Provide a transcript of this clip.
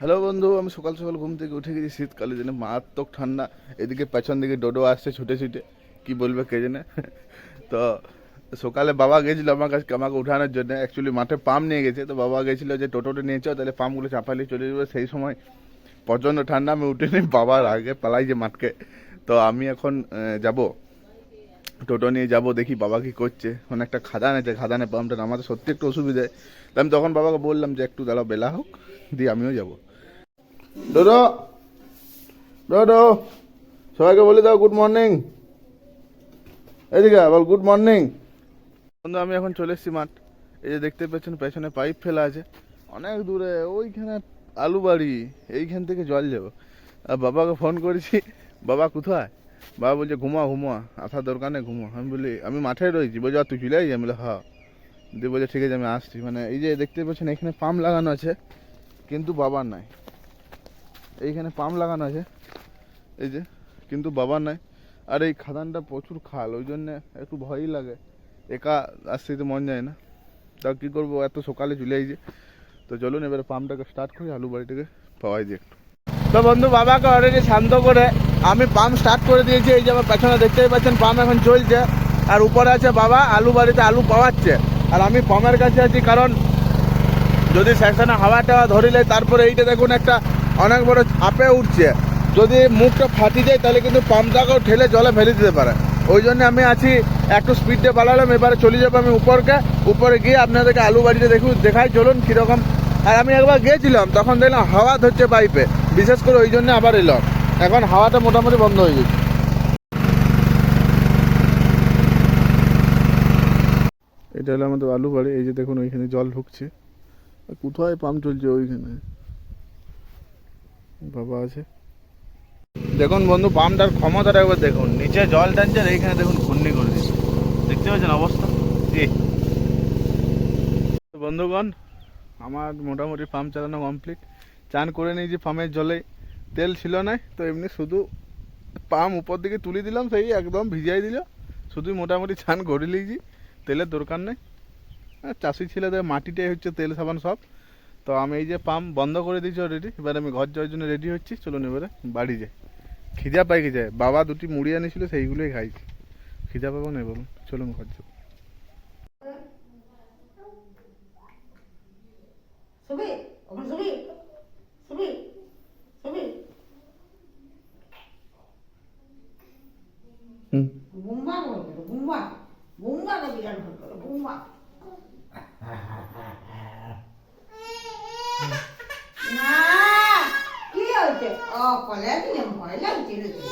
Hello বন্ধু, আমি সকাল সকাল ঘুম থেকে উঠে গেছি। শীতকালে দিনে মারাত্মক ঠান্ডা। এদিকে পেছন দিকে ডোডো আসছে ছুটে ছুটে, কি বলবে কে জানে। তো সকালে বাবা গেছিলো আমার কাছে আমাকে উঠানোর জন্য। অ্যাকচুয়ালি মাঠে পাম্প নিয়ে গেছে, তো বাবা গেছিলো যে টোটোটা নিয়েছো তাহলে পাম্পগুলো চাপালি চলে যাবে। সেই সময় প্রচণ্ড ঠান্ডা, আমি উঠিনি, বাবার আগে পালাই যে মাঠকে। তো আমি এখন যাব, টোটো নিয়ে যাব, দেখি বাবা কি করছে। মানে একটা খাদান আছে, খাদানে পাম্পটা নামাতে সত্যি একটু অসুবিধায়। তো আমি তখন বাবাকে বললাম যে একটু দাঁড়াও, বেলা হোক, দিয়ে আমিও যাবো। ডোডো, ডোডো, সবাইকে বলে দাও গুড মর্নিং। এদিকে বল গুড মর্নিং। বন্ধু, আমি এখন চলে এসেছি মাঠ। এই যে দেখতে পাচ্ছেন পেছনে পাইপ ফেলা আছে, অনেক দূরে ওইখানে আলু বাড়ি। এইখান থেকে জল যাবো। আর বাবাকে ফোন করেছি, বাবা কোথায়? বাবা বলছে ঘুমা ঘুমা, আসার দরকার নেই, ঘুমা। আমি বলি আমি মাঠে রয়েছি। বলছে আর তুই চলে আই? আমি বলি হ্যাঁ। দিয়ে বলছে ঠিক আছে আমি আসছি। মানে এই যে দেখতে পাচ্ছেন এখানে পাম্প লাগানো আছে, কিন্তু বাবার নাই। এইখানে পাম্প লাগানো আছে এই যে, কিন্তু বাবার নাই। আর এই খাদানটা প্রচুর খাল, ওই জন্যে একটু ভয়ই লাগে, একা আসতে তো মন যায় না। তা কী করবো, এত সকালে চলে আইছে। তো চলুন এবারে পাম্পটাকে স্টার্ট করি, আলু বাড়িটাকে পাওয়াই দিই একটু। তো বন্ধু, বাবাকে অলরেডি শান্ত করে আমি পাম্প স্টার্ট করে দিয়েছি। এই যে আমার পেছনে দেখতেই পাচ্ছেন পাম্প এখন চলছে। আর উপরে আছে বাবা আলু বাড়িতে আলু পাওয়াচ্ছে। আর আমি পাম্পের কাছে আছি, কারণ যদি সেকশনে হাওয়া টাওয়া ধরিলে তারপরে এইটা দেখুন একটা অনেক বড় চাপে উঠছে। যদি মুখটা ফাটি যায় তাহলে কিন্তু পাম্পটাকেও ঠেলে জলে ফেলে দিতে পারে। ওই জন্য আমি আছি, একটু স্পিডে পালালাম। এবারে চলে যাবো আমি উপরে গিয়ে আপনাদেরকে আলু বাড়িতে দেখাই চলুন কীরকম। আর আমি একবার গিয়েছিলাম, তখন দেখলাম হাওয়া ধরছে পাইপে, বিশেষ করে ওই জন্য আবার এলাম। এখন হাওয়াটা মোটামুটি বন্ধ হয়ে গেছে। এটা হলো আমাদের আলু বাড়ি। এই যে দেখুন ওইখানে জল ঢুকছে। কোথায় পাম্প চলছে? ওইখানে বাবা আছে। দেখুন বন্ধু, পাম্পটার ক্ষমতাটা একবার দেখুন। নিচে জল টানছে, আর এইখানে দেখুন ঘূর্ণি করে দিচ্ছে। দেখতে পাচ্ছেন অবস্থা কি? বন্ধুগণ, আমার মোটামুটি পাম্প চালানো কমপ্লিট। চান করে নিয়েছি পাম্পের জলে, তেল ছিল না, তো এমনি শুধু পাম্প উপর দিকে তুলে দিলাম, সেই একদম ভিজাই দিল। শুধুই মোটামুটি চান করে নিয়েছি, তেলের দরকার নেই। চাষি ছেলেদের মাটিটাই হচ্ছে তেল সাবান সব। তো আমি এই যে পাম্প বন্ধ করে দিয়েছি অলরেডি। এবার আমি ঘর যাওয়ার জন্য রেডি হচ্ছি। চলুন এবারে বাড়ি যাই। খিদা পাইকে যায়, বাবা দুটি মুড়ি আনিছিল, সেইগুলোই খাইছি। খিদা পাবো না বলুন, চলুন ঘর যাবো। সুবি, ওখানে সুবি, সুবি, সুবি। বুম্বা বলবে, বুম্বা, বুম্বা না বিরাট বলবে, বুম্বা। না, কি হয়েছে? ও কলে দিলে ভয় লাগছে নাকি?